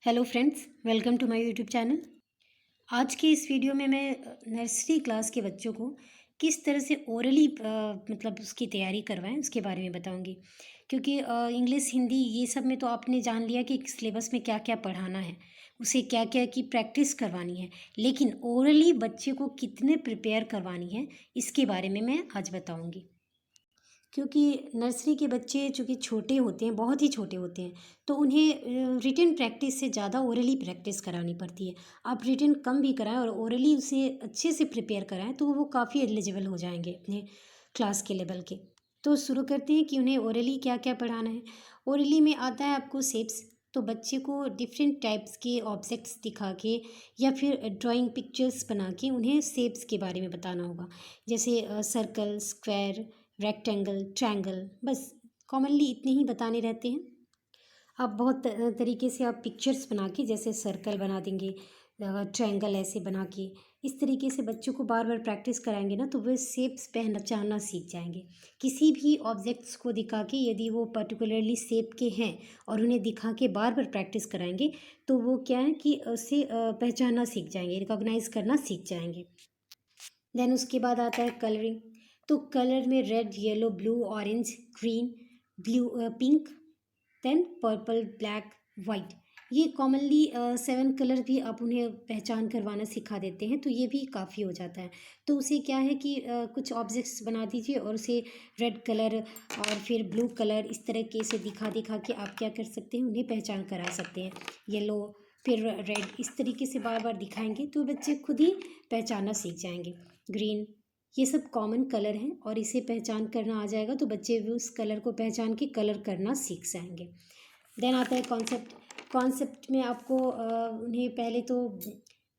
Hello friends, welcome to my YouTube channel. आज के इस वीडियो में मैं नर्सरी क्लास के बच्चों को किस तरह से ओरली मतलब उसकी तैयारी करवाएं उसके बारे में बताऊंगी। क्योंकि इंग्लिश हिंदी ये सब में तो आपने जान लिया कि सिलेबस में क्या क्या पढ़ाना है, उसे क्या क्या की प्रैक्टिस करवानी है, लेकिन ओरली बच्चे को कितने प्रिपेयर करवानी है इसके बारे में मैं आज बताऊँगी। क्योंकि नर्सरी के बच्चे चूँकि छोटे होते हैं, बहुत ही छोटे होते हैं, तो उन्हें रिटन प्रैक्टिस से ज़्यादा ओरली प्रैक्टिस करानी पड़ती है। आप रिटन कम भी कराएं और ओरली उसे अच्छे से प्रिपेयर कराएं तो वो काफ़ी एलिजिबल हो जाएंगे अपने क्लास के लेवल के। तो शुरू करते हैं कि उन्हें ओरली क्या क्या पढ़ाना है। ओरली में आता है आपको शेप्स। तो बच्चे को डिफरेंट टाइप्स के ऑब्जेक्ट्स दिखा के या फिर ड्राइंग पिक्चर्स बना के उन्हें शेप्स के बारे में बताना होगा। जैसे सर्कल, स्क्वायर, रेक्टेंगल, ट्रायंगल, बस कॉमनली इतने ही बताने रहते हैं। आप बहुत तरीके से आप पिक्चर्स बना के जैसे सर्कल बना देंगे, ट्रायंगल ऐसे बना के इस तरीके से बच्चों को बार बार प्रैक्टिस कराएंगे ना तो वे शेप्स पहचानना सीख जाएंगे। किसी भी ऑब्जेक्ट्स को दिखा के यदि वो पर्टिकुलरली शेप के हैं और उन्हें दिखा के बार बार प्रैक्टिस कराएंगे तो वो क्या है कि उसे पहचानना सीख जाएंगे, रिकॉग्नाइज करना सीख जाएंगे। देन उसके बाद आता है कलरिंग। तो कलर में red, yellow, blue, orange, green, blue, pink, then purple, black, white, ये कॉमनली 7 कलर भी आप उन्हें पहचान करवाना सिखा देते हैं तो ये भी काफ़ी हो जाता है। तो उसे क्या है कि कुछ ऑब्जेक्ट्स बना दीजिए और उसे रेड कलर और फिर ब्लू कलर इस तरीके से दिखा दिखा के आप क्या कर सकते हैं, उन्हें पहचान करा सकते हैं। येलो, फिर रेड, इस तरीके से बार बार दिखाएंगे तो बच्चे खुद ही पहचानना सीख जाएंगे। ग्रीन, ये सब कॉमन कलर हैं और इसे पहचान करना आ जाएगा तो बच्चे भी उस कलर को पहचान के कलर करना सीख जाएंगे। देन आता है कॉन्सेप्ट। कॉन्सेप्ट में आपको उन्हें पहले तो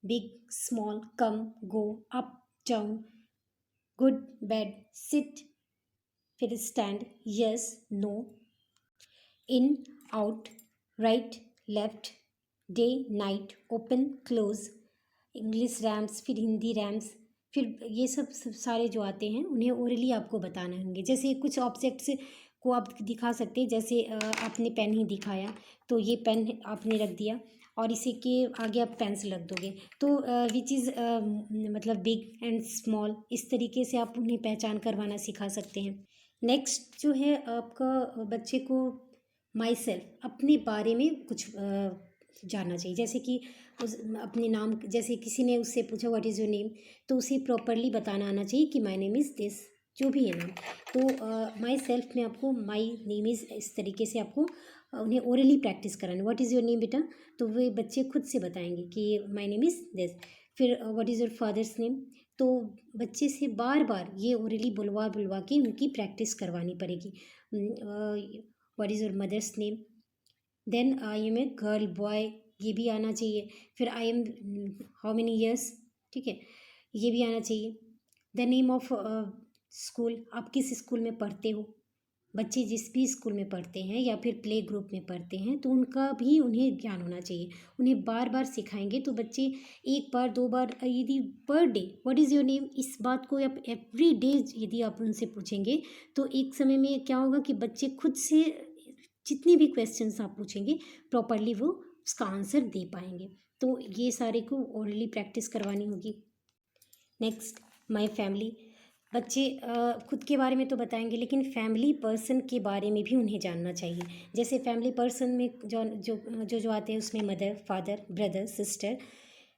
big, small, come, go, up, down, good, bad, sit, फिर stand, yes, no, in, out, right, left, day, night, open, close, English rhymes, फिर हिंदी रैम्स, फिर ये सब सारे जो आते हैं उन्हें ओरली आपको बताने होंगे। जैसे कुछ ऑब्जेक्ट्स को आप दिखा सकते हैं, जैसे आपने पेन ही दिखाया तो ये पेन आपने रख दिया और इसी के आगे आप पेंसिल रख दोगे तो विच इज़ मतलब बिग एंड स्मॉल, इस तरीके से आप उन्हें पहचान करवाना सिखा सकते हैं। नेक्स्ट जो है आपका बच्चे को माई सेल्फ, अपने बारे में कुछ जानना चाहिए। जैसे कि उस अपने नाम, जैसे किसी ने उससे पूछा व्हाट इज़ योर नेम, तो उसे प्रॉपरली बताना आना चाहिए कि माई नेम इज़ दिस, जो भी है नाम। तो माई सेल्फ में आपको माई नेम इज़ इस तरीके से आपको उन्हें ओरली प्रैक्टिस कराना। व्हाट इज़ योर नेम बेटा, तो वे बच्चे खुद से बताएंगे कि माई नेम इज़ दिस। फिर what is your father's name, तो बच्चे से बार बार ये ओरली बुलवा बुलवा के उनकी प्रैक्टिस करवानी पड़ेगी। What is your mother's name, then I am a girl, boy, ये भी आना चाहिए। फिर I am how many years, ठीक है, ये भी आना चाहिए। द नेम ऑफ स्कूल, आप किस स्कूल में पढ़ते हो। बच्चे जिस भी स्कूल में पढ़ते हैं या फिर प्ले ग्रुप में पढ़ते हैं तो उनका भी उन्हें ज्ञान होना चाहिए। उन्हें बार बार सिखाएंगे तो बच्चे एक बार दो बार, यदि per day what is your name, इस बात को आप एवरी डे यदि आप उनसे पूछेंगे तो एक समय में क्या होगा कि बच्चे खुद से जितने भी क्वेश्चंस आप पूछेंगे प्रॉपरली वो उसका आंसर दे पाएंगे। तो ये सारे को ओरली प्रैक्टिस करवानी होगी। Next, my family. बच्चे खुद के बारे में तो बताएंगे लेकिन फैमिली पर्सन के बारे में भी उन्हें जानना चाहिए। जैसे फैमिली पर्सन में जो आते हैं उसमें mother, father, brother, sister,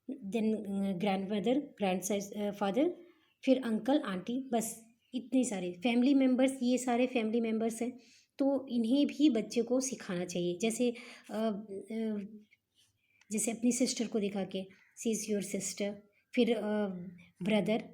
then grandmother, grandfather, फिर अंकल, आंटी, बस इतने सारे फैमिली मेम्बर्स, ये सारे फैमिली मेम्बर्स हैं। तो इन्हें भी बच्चे को सिखाना चाहिए। जैसे अपनी सिस्टर को दिखा के सी इज़ योर सिस्टर, फिर ब्रदर,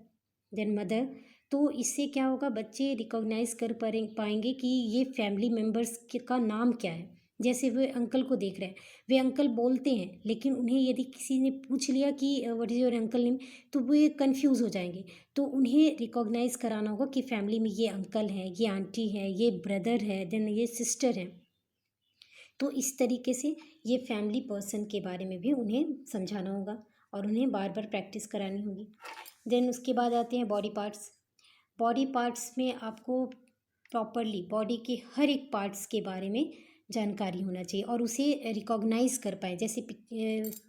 देन मदर। तो इससे क्या होगा, बच्चे रिकॉग्नाइज कर पाएंगे कि ये फैमिली मेम्बर्स का नाम क्या है। जैसे वे अंकल को देख रहे हैं, वे अंकल बोलते हैं लेकिन उन्हें यदि किसी ने पूछ लिया कि what is your uncle name, तो वे कंफ्यूज हो जाएंगे। तो उन्हें रिकॉग्नाइज कराना होगा कि फैमिली में ये अंकल है, ये आंटी है, ये ब्रदर है, देन ये सिस्टर है। तो इस तरीके से ये फैमिली पर्सन के बारे में भी उन्हें समझाना होगा और उन्हें बार बार प्रैक्टिस करानी होगी। देन उसके बाद आते हैं बॉडी पार्ट्स। बॉडी पार्ट्स में आपको प्रॉपरली बॉडी के हर एक पार्ट्स के बारे में जानकारी होना चाहिए और उसे रिकॉग्नाइज़ कर पाएँ। जैसे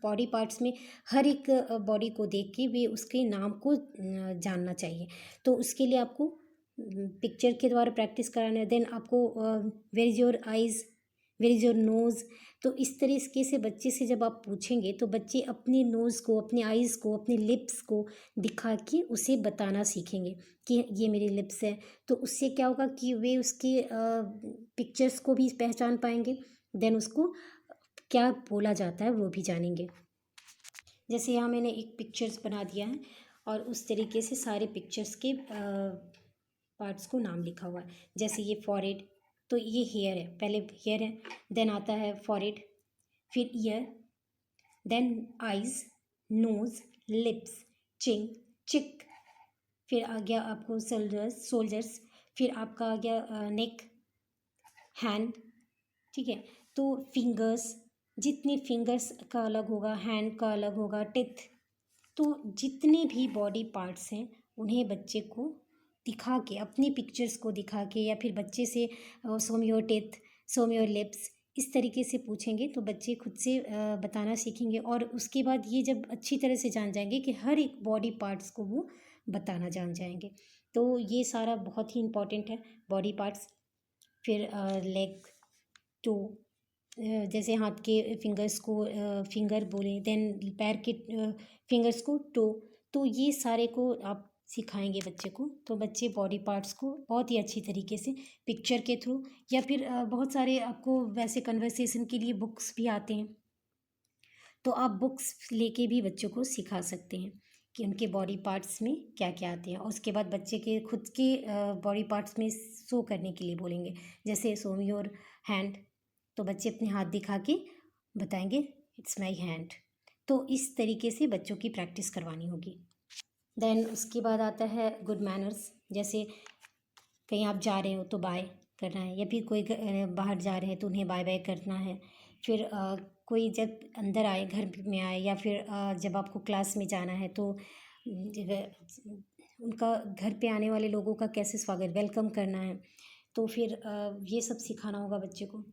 बॉडी पार्ट्स में हर एक बॉडी को देख के वे उसके नाम को जानना चाहिए। तो उसके लिए आपको पिक्चर के द्वारा प्रैक्टिस कराना है। देन आपको where is your eyes, where is your nose. तो इस तरीके से बच्चे से जब आप पूछेंगे तो बच्चे अपने नोज़ को, अपने आइज़ को, अपने लिप्स को दिखा के उसे बताना सीखेंगे कि ये मेरे लिप्स है। तो उससे क्या होगा कि वे उसके पिक्चर्स को भी पहचान पाएंगे। देन उसको क्या बोला जाता है वो भी जानेंगे। जैसे यहाँ मैंने एक पिक्चर्स बना दिया है और उस तरीके से सारे पिक्चर्स के पार्ट्स को नाम लिखा हुआ है। जैसे ये फॉरहेड, तो ये हेयर है, पहले हेयर है, देन आता है फॉरहेड, फिर ear, then eyes, nose, lips, chin, cheek, फिर आ गया आपको सोल्जर्स, फिर आपका आ गया नेक, हैंड, ठीक है। तो फिंगर्स, जितने फिंगर्स का अलग होगा, हैंड का अलग होगा, टिथ। तो जितने भी बॉडी पार्ट्स हैं उन्हें बच्चे को दिखा के, अपनी पिक्चर्स को दिखा के, या फिर बच्चे से show me your teeth, show me your lips, इस तरीके से पूछेंगे तो बच्चे खुद से बताना सीखेंगे। और उसके बाद ये जब अच्छी तरह से जान जाएंगे कि हर एक बॉडी पार्ट्स को वो बताना जान जाएंगे। तो ये सारा बहुत ही इम्पॉर्टेंट है, बॉडी पार्ट्स। फिर लेग, टो, जैसे हाथ के फिंगर्स को फिंगर बोले, देन पैर के फिंगर्स को टो। तो ये सारे को आप सिखाएंगे बच्चे को, तो बच्चे बॉडी पार्ट्स को बहुत ही अच्छी तरीके से पिक्चर के थ्रू, या फिर बहुत सारे आपको वैसे कन्वर्सेशन के लिए बुक्स भी आते हैं, तो आप बुक्स लेके भी बच्चों को सिखा सकते हैं कि उनके बॉडी पार्ट्स में क्या क्या आते हैं। और उसके बाद बच्चे के खुद के बॉडी पार्ट्स में शो करने के लिए बोलेंगे, जैसे शो मी योर हैंड, तो बच्चे अपने हाथ दिखा के बताएंगे इट्स माई हैंड। तो इस तरीके से बच्चों की प्रैक्टिस करवानी होगी। देन उसके बाद आता है गुड मैनर्स। जैसे कहीं आप जा रहे हो तो बाय करना है, या फिर कोई बाहर जा रहे हैं तो उन्हें बाय बाय करना है। फिर कोई जब अंदर आए, घर में आए, या फिर जब आपको क्लास में जाना है तो उनका घर पे आने वाले लोगों का कैसे स्वागत, वेलकम करना है। तो फिर ये सब सिखाना होगा बच्चे को।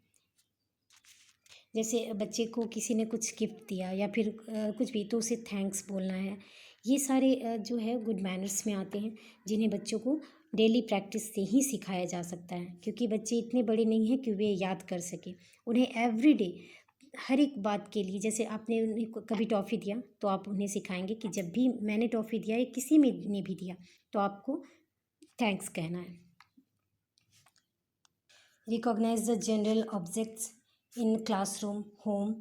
जैसे बच्चे को किसी ने कुछ गिफ्ट दिया या फिर कुछ भी, तो उसे थैंक्स बोलना है। ये सारे जो है गुड मैनर्स में आते हैं, जिन्हें बच्चों को डेली प्रैक्टिस से ही सिखाया जा सकता है, क्योंकि बच्चे इतने बड़े नहीं हैं कि वे याद कर सकें। उन्हें एवरीडे हर एक बात के लिए, जैसे आपने उन्हें कभी टॉफ़ी दिया तो आप उन्हें सिखाएंगे कि जब भी मैंने टॉफ़ी दिया या किसी में ने भी दिया तो आपको थैंक्स कहना है। Recognise the general objects in classroom, home.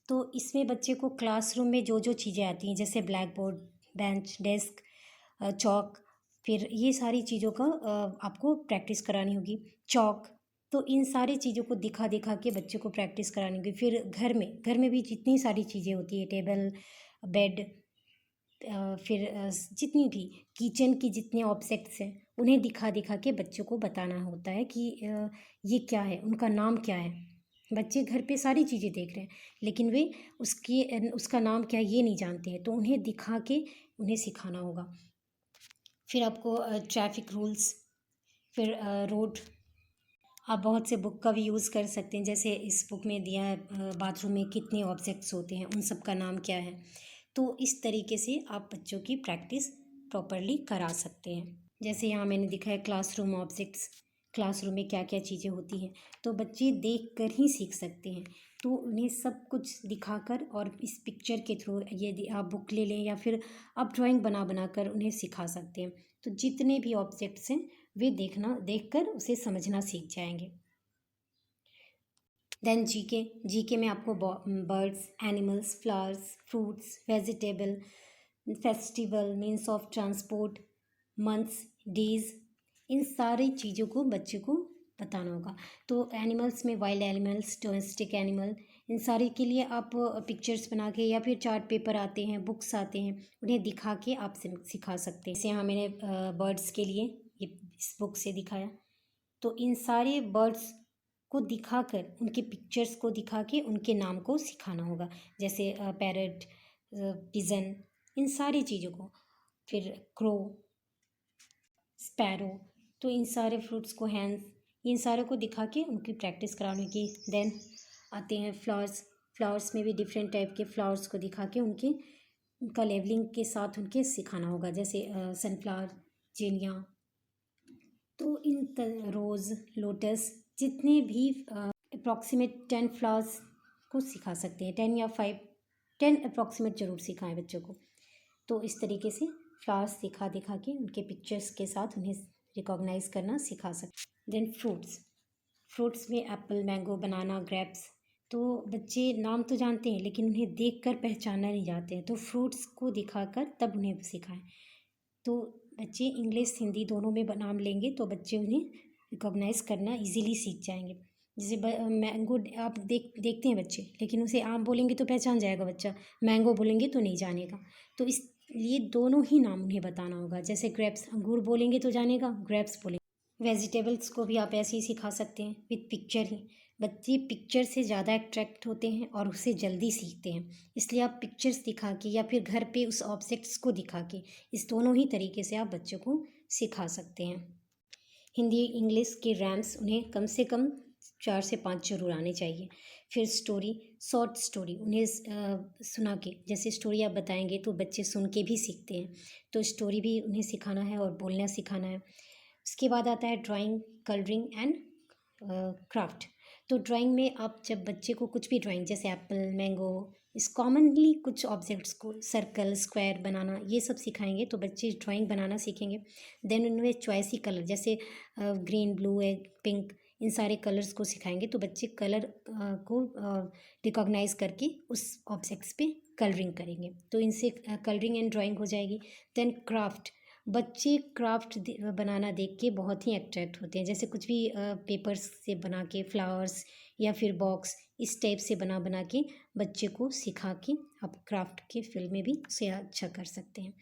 तो इसमें बच्चे को क्लासरूम में जो जो चीज़ें आती हैं, जैसे ब्लैक बोर्ड, बेंच, डेस्क, चौक, फिर ये सारी चीज़ों का आपको प्रैक्टिस करानी होगी। चौक, तो इन सारी चीज़ों को दिखा दिखा के बच्चे को प्रैक्टिस करानी होगी। फिर घर में भी जितनी सारी चीज़ें होती है, टेबल, बेड, फिर जितनी भी किचन की जितने ऑब्जेक्ट्स हैं उन्हें दिखा दिखा के बच्चों को बताना होता है कि ये क्या है, उनका नाम क्या है। बच्चे घर पे सारी चीज़ें देख रहे हैं लेकिन वे उसका नाम क्या है ये नहीं जानते हैं, तो उन्हें दिखा के उन्हें सिखाना होगा। फिर आपको ट्रैफिक रूल्स, फिर रोड, आप बहुत से बुक का भी यूज़ कर सकते हैं। जैसे इस बुक में दिया है बाथरूम में कितने ऑब्जेक्ट्स होते हैं, उन सब का नाम क्या है। तो इस तरीके से आप बच्चों की प्रैक्टिस प्रॉपरली करा सकते हैं। जैसे यहाँ मैंने दिखा है क्लासरूम ऑब्जेक्ट्स, क्लासरूम में क्या क्या चीज़ें होती हैं, तो बच्चे देख कर ही सीख सकते हैं। तो उन्हें सब कुछ दिखाकर और इस पिक्चर के थ्रू, यदि आप बुक ले लें या फिर आप ड्राइंग बना बना कर उन्हें सिखा सकते हैं। तो जितने भी ऑब्जेक्ट्स हैं वे देखकर उसे समझना सीख जाएंगे। देन जीके में आपको birds, animals, flowers, fruits, vegetable, festival, means of transport, months, days, इन सारी चीज़ों को बच्चे को बताना होगा। तो एनिमल्स में वाइल्ड एनिमल्स, डोमेस्टिक एनिमल, इन सारे के लिए आप पिक्चर्स बना के, या फिर चार्ट पेपर आते हैं, बुक्स आते हैं, उन्हें दिखा के आप सिखा सकते हैं। जैसे यहाँ मैंने बर्ड्स के लिए ये इस बुक से दिखाया, तो इन सारे बर्ड्स को दिखाकर, उनके पिक्चर्स को दिखा के उनके नाम को सिखाना होगा। जैसे पैरट, पिजन, इन सारी चीज़ों को। फिर क्रो, स्पैरो, तो इन सारे फ्रूट्स को हैंस, इन सारों को दिखा के उनकी प्रैक्टिस कराने की। देन आते हैं फ्लावर्स। फ्लावर्स में भी डिफरेंट टाइप के फ्लावर्स को दिखा के उनका लेवलिंग के साथ उनके सिखाना होगा, जैसे सनफ्लावर, जेनिया। तो रोज़, लोटस, जितने भी अप्रॉक्सीमेट 10 फ्लावर्स को सिखा सकते हैं। 10 या 5, 10 अप्रॉक्सीमेट ज़रूर सिखाएं बच्चों को। तो इस तरीके से फ्लावर्स दिखा दिखा के उनके पिक्चर्स के साथ उन्हें रिकॉग्नाइज करना सिखा सकते। देन फ्रूट्स में एप्पल, मैंगो, बनाना, ग्रेप्स। तो बच्चे नाम तो जानते हैं लेकिन उन्हें देखकर पहचानना नहीं जाते हैं, तो फ्रूट्स को दिखाकर तब उन्हें सिखाएं। तो बच्चे इंग्लिश हिंदी दोनों में नाम लेंगे तो बच्चे उन्हें रिकॉग्नाइज करना इजीली सीख जाएंगे। जैसे मैंगो आप देखते हैं बच्चे, लेकिन उसे आम बोलेंगे तो पहचान जाएगा बच्चा, मैंगो बोलेंगे तो नहीं जानेगा। तो इसलिए दोनों ही नाम उन्हें बताना होगा। जैसे ग्रेप्स, अंगूर बोलेंगे तो जानेगा, ग्रेप्स बोलेंगे। वेजिटेबल्स को भी आप ऐसे ही सिखा सकते हैं विद पिक्चर ही। बच्चे पिक्चर से ज़्यादा अट्रैक्ट होते हैं और उससे जल्दी सीखते हैं, इसलिए आप पिक्चर्स दिखा के या फिर घर पे उस ऑब्जेक्ट्स को दिखा के, इस दोनों ही तरीके से आप बच्चों को सिखा सकते हैं। हिंदी इंग्लिश के रैम्स उन्हें कम से कम 4 से 5 जरूर आने चाहिए। फिर स्टोरी, शॉर्ट स्टोरी उन्हें सुना के, जैसे स्टोरी आप बताएंगे तो बच्चे सुन के भी सीखते हैं, तो स्टोरी भी उन्हें सिखाना है और बोलना सिखाना है। उसके बाद आता है ड्राइंग, कलरिंग एंड क्राफ्ट। तो ड्राइंग में आप जब बच्चे को कुछ भी ड्राइंग, जैसे एप्पल, मैंगो, इस कॉमनली कुछ ऑब्जेक्ट्स को, सर्कल, स्क्वायर बनाना, ये सब सिखाएंगे तो बच्चे ड्राइंग बनाना सीखेंगे। देन उनमें चॉइसी कलर, जैसे ग्रीन, ब्लू, पिंक, इन सारे कलर्स को सिखाएंगे तो बच्चे कलर को रिकॉग्नाइज करके उस ऑब्जेक्ट्स पे कलरिंग करेंगे, तो इनसे कलरिंग एंड ड्राइंग हो जाएगी। देन क्राफ्ट, बच्चे क्राफ्ट बनाना देख के बहुत ही अट्रैक्ट होते हैं, जैसे कुछ भी पेपर्स से बना के, फ्लावर्स या फिर बॉक्स, इस टाइप से बना बना के बच्चे को सिखा के आप क्राफ्ट के फील्ड में भी उसे अच्छा कर सकते हैं।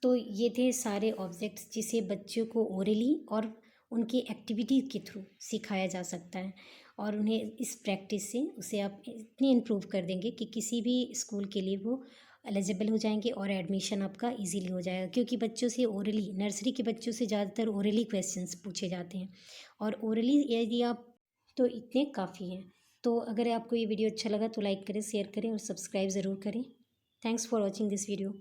तो ये थे सारे ऑब्जेक्ट्स जिसे बच्चों को ओरली और उनकी एक्टिविटी के थ्रू सिखाया जा सकता है, और उन्हें इस प्रैक्टिस से उसे आप इतनी इम्प्रूव कर देंगे कि किसी भी स्कूल के लिए वो एलिजिबल हो जाएंगे और एडमिशन आपका इजीली हो जाएगा। क्योंकि बच्चों से ओरली, नर्सरी के बच्चों से ज़्यादातर ओरली क्वेश्चंस पूछे जाते हैं, और ओरली यदि आप, तो इतने काफ़ी हैं। तो अगर आपको ये वीडियो अच्छा लगा तो लाइक करें, शेयर करें और सब्सक्राइब ज़रूर करें। Thanks for watching this video.